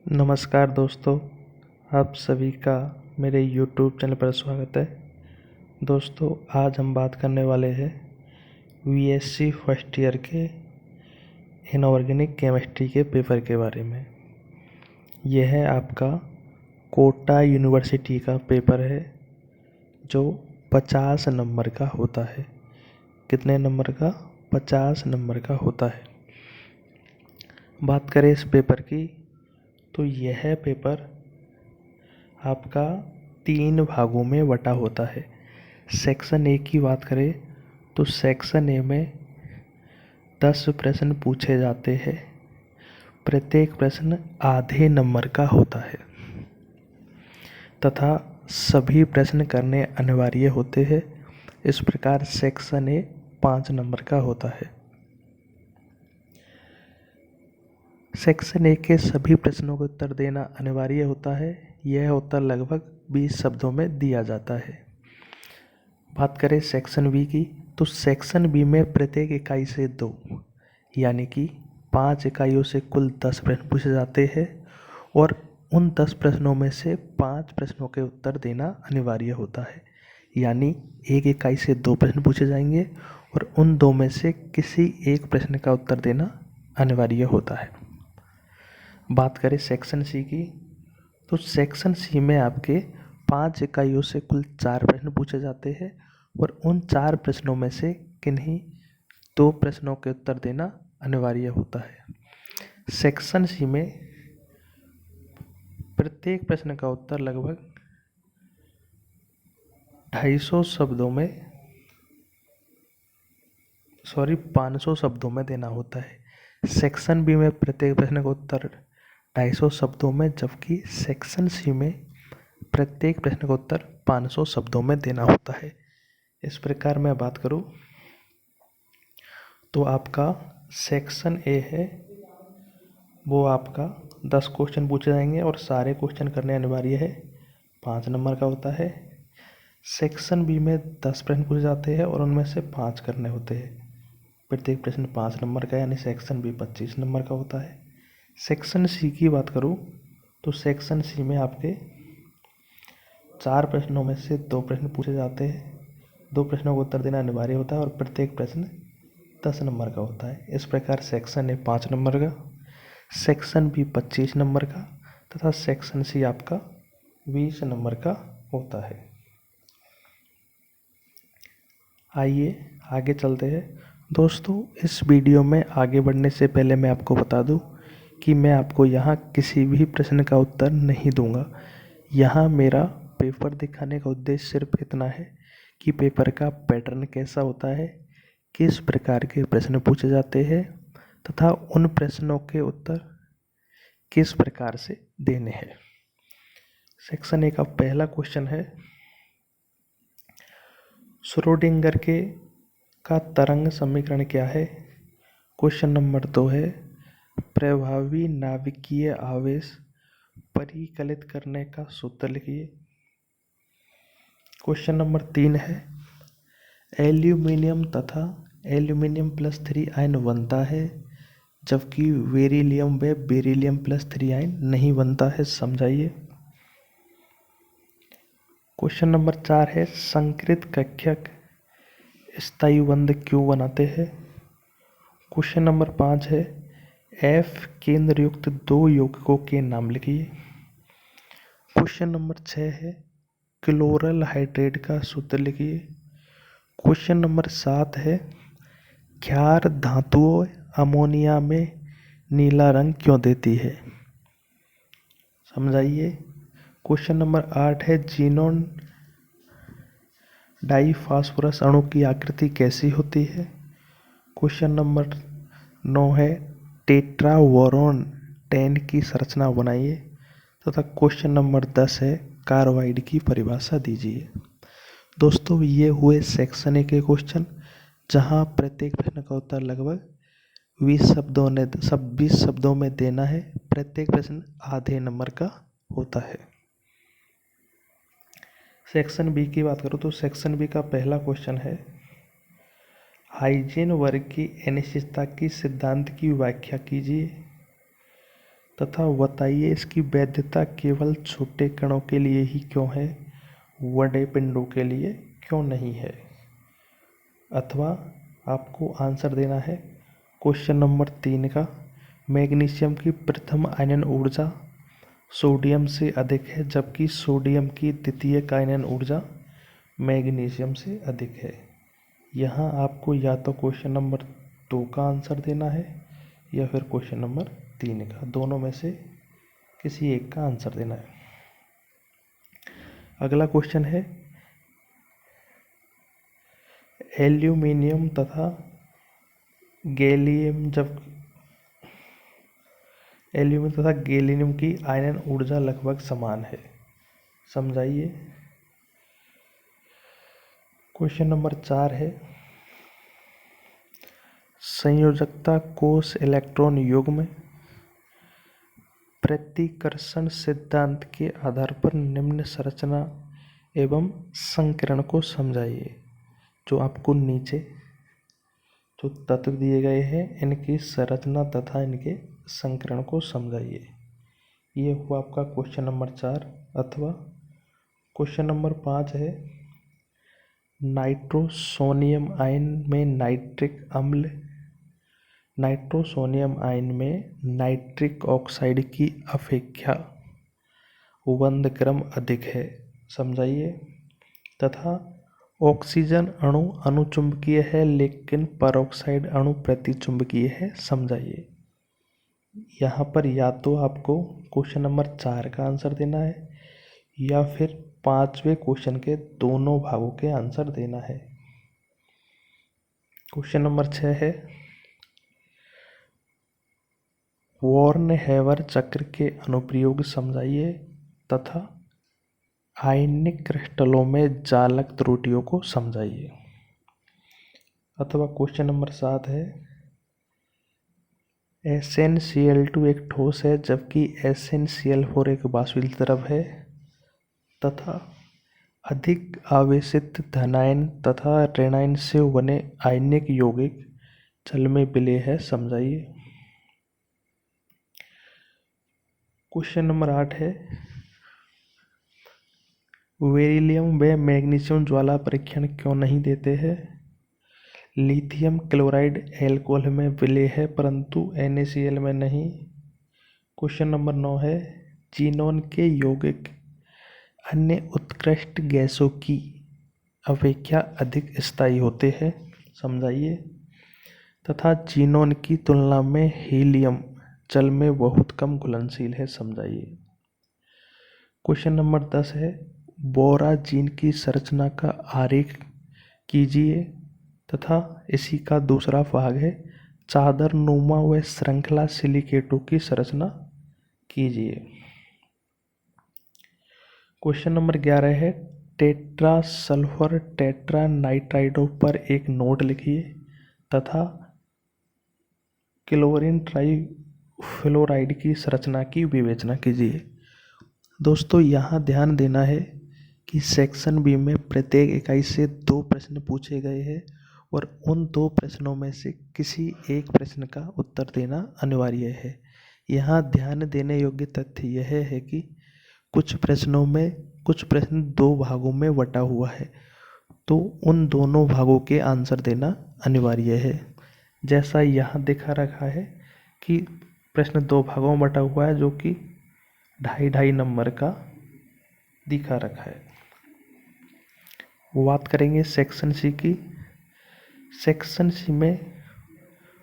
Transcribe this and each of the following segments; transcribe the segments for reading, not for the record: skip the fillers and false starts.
नमस्कार दोस्तों, आप सभी का मेरे YouTube चैनल पर स्वागत है। दोस्तों, आज हम बात करने वाले हैं VSC फर्स्ट ईयर के इनऑर्गेनिक केमिस्ट्री के पेपर के बारे में। यह है आपका कोटा यूनिवर्सिटी का पेपर है जो 50 नंबर का होता है। कितने नंबर का? 50 नंबर का होता है। बात करें इस पेपर की तो यह पेपर आपका 3 भागों में बटा होता है। सेक्शन ए की बात करें तो सेक्शन ए में 10 प्रश्न पूछे जाते हैं। प्रत्येक प्रश्न आधे नंबर का होता है तथा सभी प्रश्न करने अनिवार्य होते हैं। इस प्रकार सेक्शन ए 5 नंबर का होता है। सेक्शन ए के सभी प्रश्नों का उत्तर देना अनिवार्य होता है। यह उत्तर लगभग 20 शब्दों में दिया जाता है। बात करें सेक्शन बी की तो सेक्शन बी में प्रत्येक इकाई से 2 यानी कि 5 इकाइयों से कुल 10 प्रश्न पूछे जाते हैं और उन 10 प्रश्नों में से 5 प्रश्नों के उत्तर देना अनिवार्य होता है। यानी एक इकाई से 2 प्रश्न पूछे जाएंगे और उन 2 में से किसी एक प्रश्न का उत्तर देना अनिवार्य होता है। बात करें सेक्शन सी की तो सेक्शन सी में आपके 5 इकाइयों से कुल 4 प्रश्न पूछे जाते हैं और उन 4 प्रश्नों में से किन्हीं 2 प्रश्नों के उत्तर देना अनिवार्य होता है। सेक्शन सी में प्रत्येक प्रश्न का उत्तर लगभग 500 शब्दों में देना होता है। सेक्शन बी में प्रत्येक प्रश्न का उत्तर 250 शब्दों में, जबकि सेक्शन सी में प्रत्येक प्रश्न का उत्तर 500 शब्दों में देना होता है। इस प्रकार मैं बात करूं तो आपका सेक्शन ए है वो आपका 10 क्वेश्चन पूछे जाएंगे और सारे क्वेश्चन करने अनिवार्य है। 5 नंबर का होता है। सेक्शन बी में 10 प्रश्न पूछे जाते हैं और उनमें से 5 करने होते हैं। प्रत्येक प्रश्न 5 नंबर का यानी सेक्शन बी 25 नंबर का होता है। सेक्शन सी की बात करूं तो सेक्शन सी में आपके 4 प्रश्नों में से 2 प्रश्न पूछे जाते हैं। 2 प्रश्नों का उत्तर देना अनिवार्य होता है और प्रत्येक प्रश्न 10 नंबर का होता है। इस प्रकार सेक्शन ए 5 नंबर का, सेक्शन बी 25 नंबर का तथा सेक्शन सी आपका 20 नंबर का होता है। आइए आगे चलते हैं। दोस्तों, इस वीडियो में आगे बढ़ने से पहले मैं आपको बता दूं कि मैं आपको यहाँ किसी भी प्रश्न का उत्तर नहीं दूंगा। यहाँ मेरा पेपर दिखाने का उद्देश्य सिर्फ इतना है कि पेपर का पैटर्न कैसा होता है, किस प्रकार के प्रश्न पूछे जाते हैं तथा उन प्रश्नों के उत्तर किस प्रकार से देने हैं। सेक्शन ए का पहला क्वेश्चन है, श्रोडिंगर के का तरंग समीकरण क्या है? क्वेश्चन नंबर 2 है, प्रभावी नाभिकीय आवेश परिकलित करने का सूत्र लिखिए। क्वेश्चन नंबर 3 है, एल्यूमिनियम तथा एल्यूमिनियम +3 आयन बनता है जबकि बेरिलियम व बेरिलियम +3 आयन नहीं बनता है, समझाइए। क्वेश्चन नंबर 4 है, संकृत कक्षक स्थायी बंध क्यों बनाते हैं? क्वेश्चन नंबर 5 है, F केंद्र युक्त 2 यौगिकों के नाम लिखिए। क्वेश्चन नंबर 6 है, क्लोरल हाइड्रेट का सूत्र लिखिए। क्वेश्चन नंबर 7 है, क्षार धातुओं अमोनिया में नीला रंग क्यों देती है, समझाइए। क्वेश्चन नंबर 8 है, जीनोन डाईफॉस्फोरस अणु की आकृति कैसी होती है? क्वेश्चन नंबर 9 है, टेट्रावोरोन 10 की संरचना बनाइए तथा क्वेश्चन नंबर 10 है, कार्बाइड की परिभाषा दीजिए। दोस्तों, ये हुए सेक्शन ए के क्वेश्चन जहाँ प्रत्येक प्रश्न का उत्तर लगभग 20 शब्दों में देना है। प्रत्येक प्रश्न आधे नंबर का होता है। सेक्शन बी की बात करूँ तो सेक्शन बी का पहला क्वेश्चन है, हाइजेन वर्ग की अनिश्चितता की सिद्धांत की व्याख्या कीजिए। तथा बताइए इसकी वैधता केवल छोटे कणों के लिए ही क्यों है, बड़े पिंडों के लिए क्यों नहीं है। अथवा आपको आंसर देना है क्वेश्चन नंबर 3 का, मैग्नीशियम की प्रथम आयनन ऊर्जा सोडियम से अधिक है जबकि सोडियम की द्वितीयक आयनन ऊर्जा मैग्नीशियम से अधिक है। यहाँ आपको या तो क्वेश्चन नंबर 2 का आंसर देना है या फिर क्वेश्चन नंबर 3 का, दोनों में से किसी एक का आंसर देना है। अगला क्वेश्चन है एल्यूमिनियम तथा गैलियम की आयनन ऊर्जा लगभग समान है, समझाइए। क्वेश्चन नंबर 4 है संयोजकता कोष इलेक्ट्रॉन युग्म प्रतिकर्षण सिद्धांत के आधार पर निम्न संरचना एवं संकीर्ण को समझाइए। जो आपको नीचे जो तत्व दिए गए हैं इनकी संरचना तथा इनके संकीर्ण को समझाइए। ये हुआ आपका क्वेश्चन नंबर 4। अथवा क्वेश्चन नंबर 5 है नाइट्रोसोनियम आयन में नाइट्रिक ऑक्साइड की अपेक्षा बंध क्रम अधिक है, समझाइए। तथा ऑक्सीजन अणु अनुचुंबकीय है लेकिन परऑक्साइड अणु प्रतिचुंबकीय है, समझाइए। यहाँ पर या तो आपको क्वेश्चन नंबर 4 का आंसर देना है या फिर 5वें क्वेश्चन के दोनों भागों के आंसर देना है। क्वेश्चन नंबर 6 है वॉर्न हेवर चक्र के अनुप्रयोग समझाइए तथा आयनिक क्रिस्टलों में जालक त्रुटियों को समझाइए। अथवा क्वेश्चन नंबर 7 है SnCl2 एक ठोस है जबकि SnCl4 एक वाष्पिल द्रव है तथा अधिक आवेशित धनायन तथा ऋणायन से बने आयनिक यौगिक जल में विलेय है, समझाइए। क्वेश्चन नंबर 8 है बेरिलियम व मैग्नीशियम ज्वाला परीक्षण क्यों नहीं देते हैं। लिथियम क्लोराइड एल्कोहल में विलेय है परंतु NaCl में नहीं। क्वेश्चन नंबर 9 है जीनोन के यौगिक अन्य उत्कृष्ट गैसों की अपेक्षा अधिक स्थायी होते हैं, समझाइए। तथा जीनोन की तुलना में हीलियम जल में बहुत कम घुलनशील है, समझाइए। क्वेश्चन नंबर 10 है बोराजीन की संरचना का आरेख कीजिए तथा इसी का दूसरा भाग है चादर नुमा व श्रृंखला सिलिकेटों की संरचना कीजिए। क्वेश्चन नंबर 11 है टेट्रा सल्फर टेट्रा नाइट्राइडों पर एक नोट लिखिए तथा क्लोरीन ट्राइफ्लोराइड की संरचना की विवेचना कीजिए। दोस्तों यहाँ ध्यान देना है कि सेक्शन बी में प्रत्येक इकाई से 2 प्रश्न पूछे गए हैं और उन 2 प्रश्नों में से किसी एक प्रश्न का उत्तर देना अनिवार्य है। यहाँ ध्यान देने योग्य तथ्य यह है कि कुछ प्रश्न 2 भागों में बटा हुआ है तो उन दोनों भागों के आंसर देना अनिवार्य है। जैसा यहाँ दिखा रखा है कि प्रश्न 2 भागों में बटा हुआ है जो कि 2.5 नंबर का दिखा रखा है। बात करेंगे सेक्शन सी की। सेक्शन सी में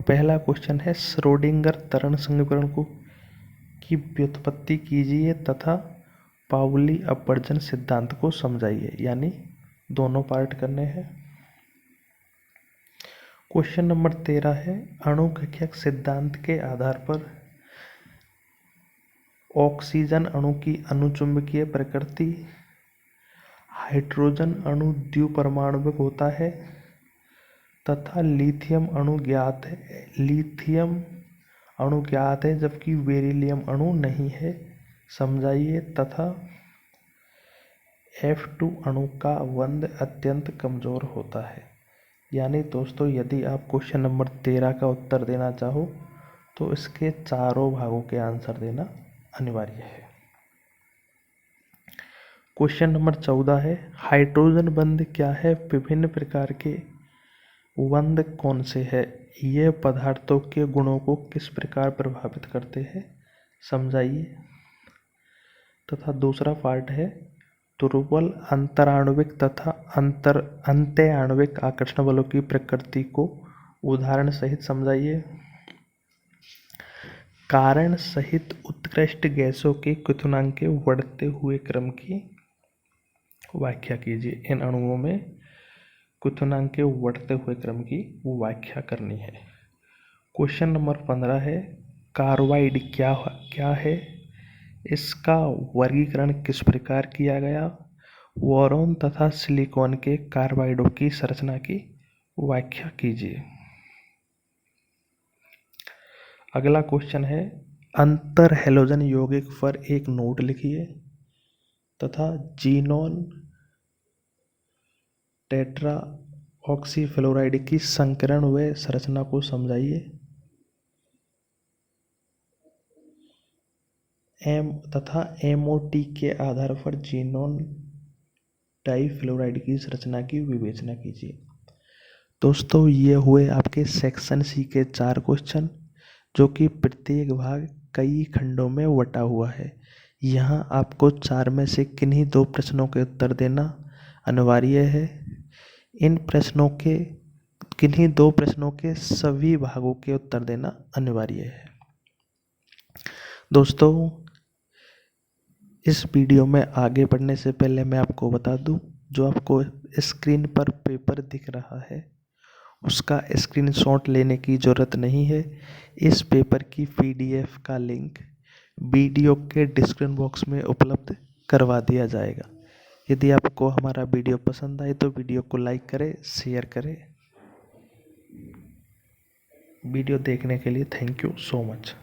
पहला क्वेश्चन है श्रोडिंगर तरंग समीकरण की व्युत्पत्ति कीजिए तथा पाउली अपवर्जन सिद्धांत को समझाइए, यानी दोनों पार्ट करने हैं। क्वेश्चन नंबर 13 है अणुकक्षक सिद्धांत के आधार पर ऑक्सीजन अणु की अनुचुंबकीय प्रकृति, हाइड्रोजन अणु द्विपरमाणुक होता है तथा लिथियम अणु ज्ञात है जबकि बेरिलियम अणु नहीं है, समझाइए। तथा F2 अणु का बंध अत्यंत कमजोर होता है। यानी दोस्तों यदि आप क्वेश्चन नंबर 13 का उत्तर देना चाहो तो इसके चारों भागों के आंसर देना अनिवार्य है। क्वेश्चन नंबर 14 है, हाइड्रोजन बंध क्या है? विभिन्न प्रकार के बंध कौन से हैं? ये पदार्थों के गुणों को किस प्रकार प्रभावित करते हैं, समझाइए। तथा दूसरा पार्ट है, दुर्बल अंतराण्विक तथा अंत्याण्विक आकर्षण बलों की प्रकृति को उदाहरण सहित समझाइए। कारण सहित उत्कृष्ट गैसों के क्वथनांक के बढ़ते हुए क्रम की व्याख्या कीजिए। इन अणुओं में क्वथनांक के बढ़ते हुए क्रम की व्याख्या करनी है। क्वेश्चन नंबर 15 है, कार्बाइड क्या है? इसका वर्गीकरण किस प्रकार किया गया? बोरॉन तथा सिलिकॉन के कार्बाइडों की संरचना की व्याख्या कीजिए। अगला क्वेश्चन है, अंतर हैलोजन यौगिक पर एक नोट लिखिए तथा जीनोन टेट्रा ऑक्सीफ्लोराइड की संकरण व संरचना को समझाइए। तथा MOT के आधार पर जीनोन डाइफ्लोराइड की संरचना की विवेचना कीजिए। दोस्तों, ये हुए आपके सेक्शन सी के 4 क्वेश्चन, जो कि प्रत्येक भाग कई खंडों में बटा हुआ है। यहाँ आपको 4 में से किन्हीं 2 प्रश्नों के उत्तर देना अनिवार्य है। इन प्रश्नों के किन्हीं 2 प्रश्नों के सभी भागों के उत्तर देना अनिवार्य है। दोस्तों, इस वीडियो में आगे बढ़ने से पहले मैं आपको बता दूं, जो आपको स्क्रीन पर पेपर दिख रहा है उसका स्क्रीनशॉट लेने की ज़रूरत नहीं है। इस पेपर की PDF का लिंक वीडियो के डिस्क्रिप्शन बॉक्स में उपलब्ध करवा दिया जाएगा। यदि आपको हमारा वीडियो पसंद आए तो वीडियो को लाइक करें, शेयर करें। वीडियो देखने के लिए थैंक यू सो मच।